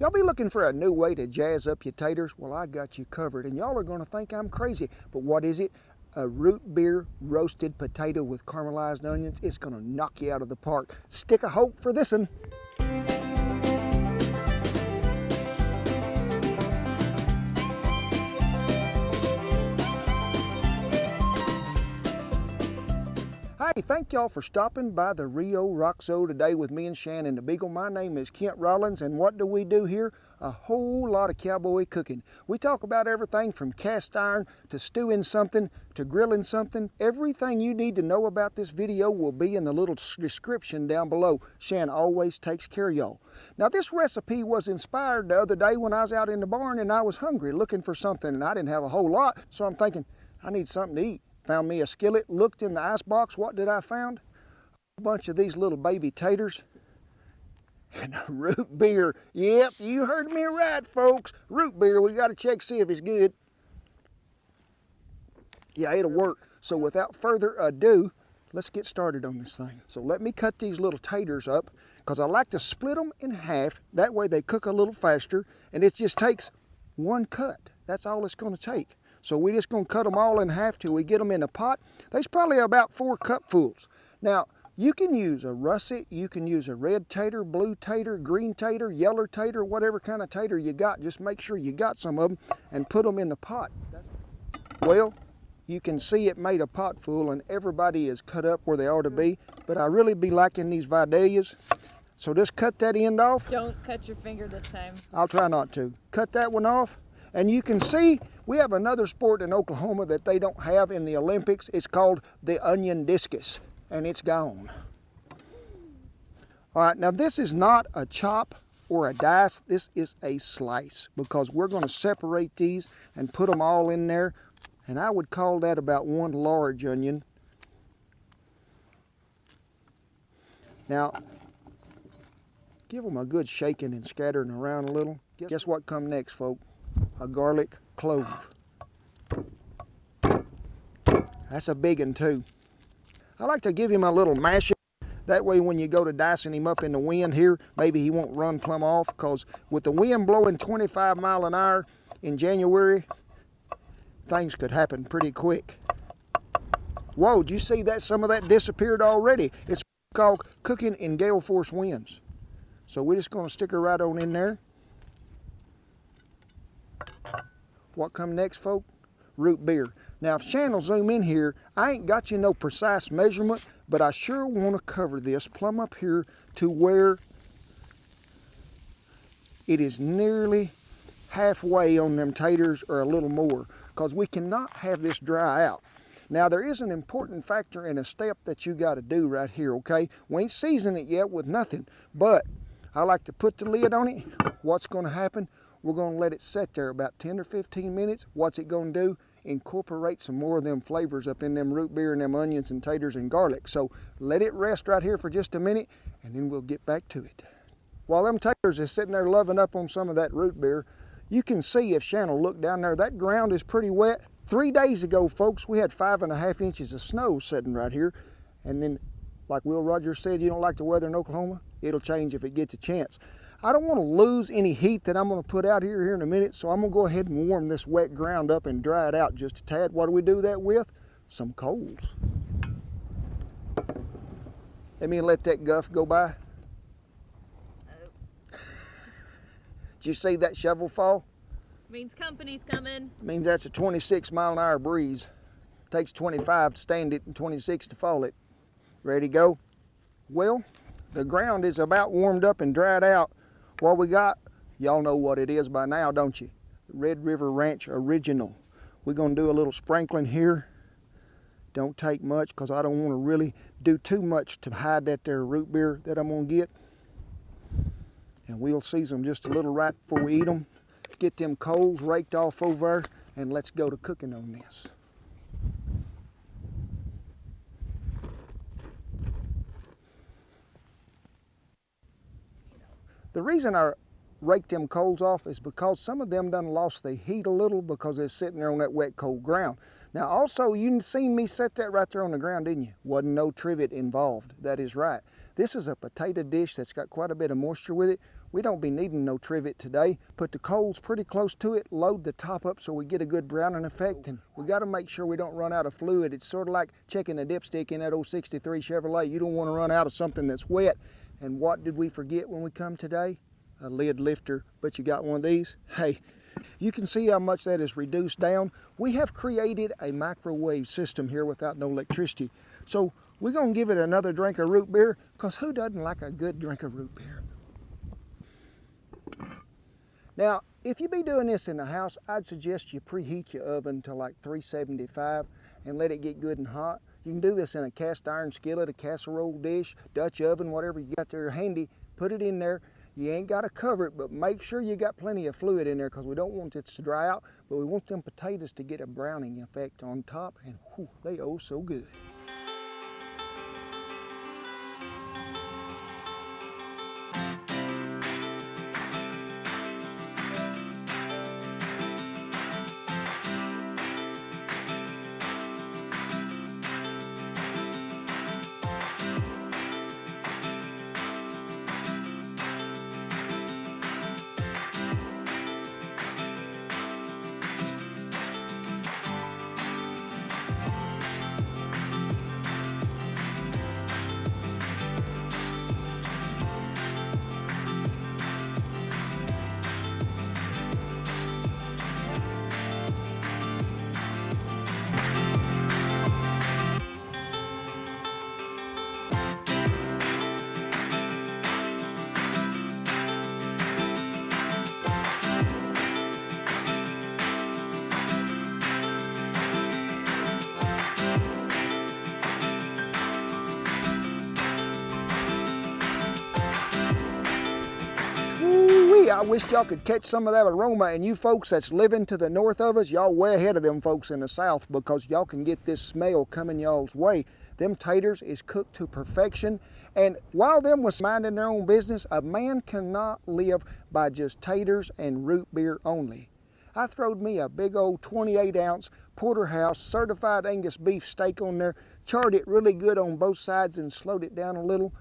Y'all be looking for a new way to jazz up your taters? Well, I got you covered, and y'all are gonna think I'm crazy, but what is it? A root beer roasted potato with caramelized onions. It's gonna knock you out of the park. Stick a hope for this one. Hey, thank y'all for stopping by the Rio Roxo today with me and Shannon the Beagle. My name is Kent Rollins, and what do we do here? A whole lot of cowboy cooking. We talk about everything from cast iron to stewing something to grilling something. Everything you need to know about this video will be in the little description down below. Shan always takes care of y'all. Now, this recipe was inspired the other day when I was out in the barn and I was hungry looking for something, and I didn't have a whole lot, so I'm thinking, I need something to eat. Found me a skillet, looked in the icebox. What did I find? A bunch of these little baby taters and a root beer. Yep, you heard me right, folks. Root beer. We got to check, see if it's good. Yeah, it'll work. So without further ado, let's get started on this thing. So let me cut these little taters up because I like to split them in half. That way they cook a little faster, and it just takes one cut. That's all it's going to take. So we're just going to cut them all in half till we get them in a pot. There's probably about 4 cupfuls. Now, you can use a russet, you can use a red tater, blue tater, green tater, yellow tater, whatever kind of tater you got. Just make sure you got some of them and put them in the pot. Well, you can see it made a pot full and everybody is cut up where they ought to be. But I really be liking these vidalias. So just cut that end off. Don't cut your finger this time. I'll try not to. Cut that one off. And you can see we have another sport in Oklahoma that they don't have in the Olympics. It's called the onion discus, and it's gone. All right, now this is not a chop or a dice. This is a slice because we're going to separate these and put them all in there. And I would call that about 1 large onion. Now, give them a good shaking and scattering around a little. Guess what come next, folks? A garlic clove. That's a big one too. I like to give him a little mash. That way when you go to dicing him up in the wind here, maybe he won't run plumb off, because with the wind blowing 25 mile an hour in January, things could happen pretty quick. Whoa, did you see that? Some of that disappeared already. It's called cooking in gale force winds. So we're just going to stick her right on in there. What come next, folks? Root beer. Now, if Shan will zoom in here, I ain't got you no precise measurement, but I sure want to cover this plumb up here to where it is nearly halfway on them taters or a little more, because we cannot have this dry out. Now, there is an important factor and a step that you got to do right here, okay? We ain't seasoned it yet with nothing, but I like to put the lid on it. What's going to happen? We're going to let it sit there about 10 or 15 minutes. What's it going to do? Incorporate some more of them flavors up in them root beer and them onions and taters and garlic. So let it rest right here for just a minute, and then we'll get back to it. While them taters is sitting there loving up on some of that root beer, you can see, if Shan will look down there, that ground is pretty wet. 3 days ago, folks, we had 5.5 inches of snow sitting right here. And then, like Will Rogers said, you don't like the weather in Oklahoma? It'll change if it gets a chance. I don't want to lose any heat that I'm going to put out here in a minute, so I'm going to go ahead and warm this wet ground up and dry it out just a tad. What do we do that with? Some coals. Let me let that guff go by. Did you see that shovel fall? Means company's coming. Means that's a 26 mile an hour breeze. Takes 25 to stand it and 26 to fall it. Ready to go? Well, the ground is about warmed up and dried out. What we got, y'all know what it is by now, don't you? Red River Ranch Original. We're going to do a little sprinkling here. Don't take much, because I don't want to really do too much to hide that there root beer that I'm going to get. And we'll season them just a little right before we eat them. Get them coals raked off over there, and let's go to cooking on this. The reason I raked them coals off is because some of them done lost their heat a little because they're sitting there on that wet, cold ground. Now, also, you seen me set that right there on the ground, didn't you? Wasn't no trivet involved. That is right. This is a potato dish that's got quite a bit of moisture with it. We don't be needing no trivet today. Put the coals pretty close to it, load the top up so we get a good browning effect, and we got to make sure we don't run out of fluid. It's sort of like checking a dipstick in that old 63 Chevrolet. You don't want to run out of something that's wet. And what did we forget when we come today? A lid lifter. But you got one of these? Hey, you can see how much that is reduced down. We have created a microwave system here without no electricity. So we're going to give it another drink of root beer, because who doesn't like a good drink of root beer? Now, if you be doing this in the house, I'd suggest you preheat your oven to like 375 and let it get good and hot. You can do this in a cast iron skillet, a casserole dish, Dutch oven, whatever you got there handy. Put it in there. You ain't got to cover it, but make sure you got plenty of fluid in there, because we don't want it to dry out, but we want them potatoes to get a browning effect on top, and whew, they oh so good. I wish y'all could catch some of that aroma, and you folks that's living to the north of us, y'all way ahead of them folks in the south, because y'all can get this smell coming y'all's way. Them taters is cooked to perfection, and while them was minding their own business, a man cannot live by just taters and root beer only. I throwed me a big old 28-ounce porterhouse certified Angus beef steak on there, charred it really good on both sides and slowed it down a little.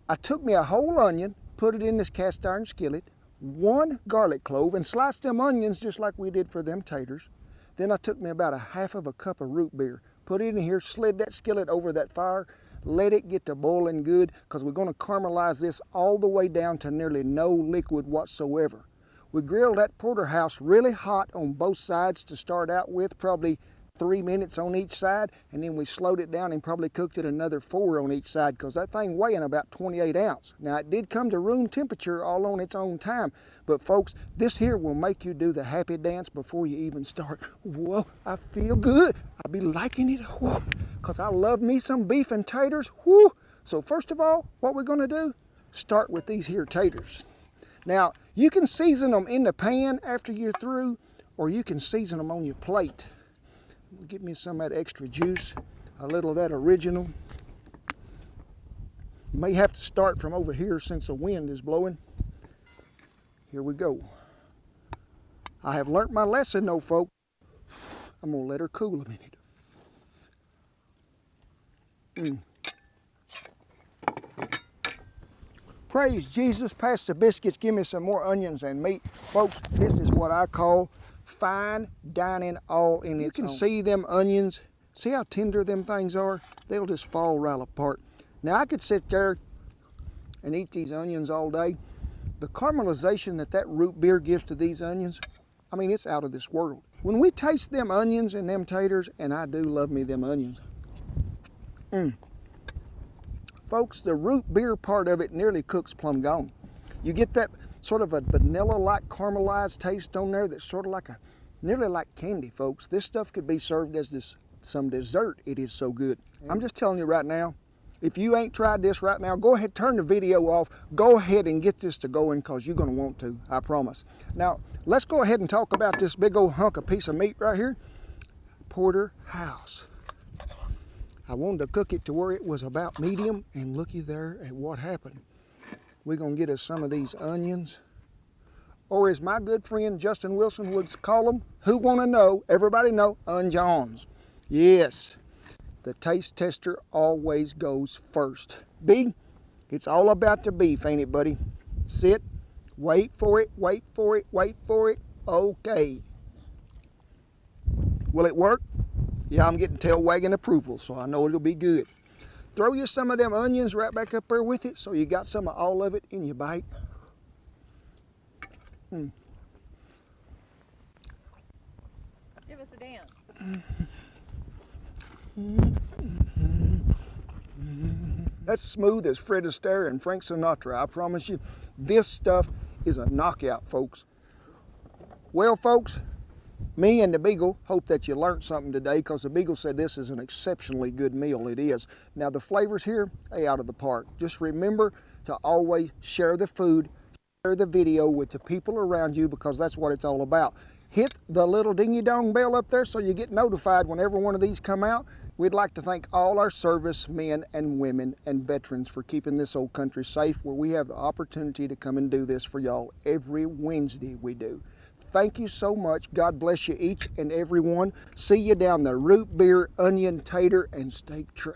I took me a whole onion, put it in this cast iron skillet, 1 garlic clove, and sliced them onions just like we did for them taters. Then I took me about a half of a cup of root beer, put it in here, slid that skillet over that fire, let it get to boiling good, because we're going to caramelize this all the way down to nearly no liquid whatsoever. We grilled that porterhouse really hot on both sides to start out with, probably 3 minutes on each side, and then we slowed it down and probably cooked it another 4 on each side, because that thing weighing about 28 ounces. Now, it did come to room temperature all on its own time, but folks, this here will make you do the happy dance before you even start. Whoa, I feel good. I be liking it, whoa, because I love me some beef and taters, whoo. So first of all, what we're gonna do, start with these here taters. Now, you can season them in the pan after you're through, or you can season them on your plate. Get me some of that extra juice, a little of that original. You may have to start from over here since the wind is blowing. Here we go. I have learnt my lesson though, folks. I'm gonna let her cool a minute. Praise Jesus, pass the biscuits, give me some more onions and meat. Folks, this is what I call fine dining all in its own. You can see them onions. See how tender them things are? They'll just fall right apart. Now I could sit there and eat these onions all day. The caramelization that root beer gives to these onions, I mean, it's out of this world. When we taste them onions and them taters, and I do love me them onions. Folks, the root beer part of it nearly cooks plumb gone. You get that sort of a vanilla-like caramelized taste on there that's sort of like nearly like candy, folks. This stuff could be served as some dessert. It is so good. I'm just telling you right now, if you ain't tried this right now, go ahead, turn the video off. Go ahead and get this to going, because you're going to want to, I promise. Now, let's go ahead and talk about this big old hunk of piece of meat right here. Porterhouse. I wanted to cook it to where it was about medium, and looky there at what happened. We're going to get us some of these onions, or as my good friend Justin Wilson would call them, who want to know, everybody know, onions. Yes, the taste tester always goes first. B, it's all about the beef, ain't it, buddy? Sit. Wait for it, wait for it, wait for it. Okay. Will it work? Yeah, I'm getting tail wagging approval, so I know it'll be good. Throw you some of them onions right back up there with it so you got some of all of it in your bite. Give us a dance. That's smooth as Fred Astaire and Frank Sinatra, I promise you. This stuff is a knockout, folks. Well, folks, me and the Beagle hope that you learned something today, because the Beagle said this is an exceptionally good meal. It is. Now, the flavors here are out of the park. Just remember to always share the food, share the video with the people around you, because that's what it's all about. Hit the little dingy-dong bell up there so you get notified whenever one of these come out. We'd like to thank all our servicemen and women and veterans for keeping this old country safe, where we have the opportunity to come and do this for y'all every Wednesday we do. Thank you so much. God bless you each and every one. See you down the root beer, onion, tater, and steak trail.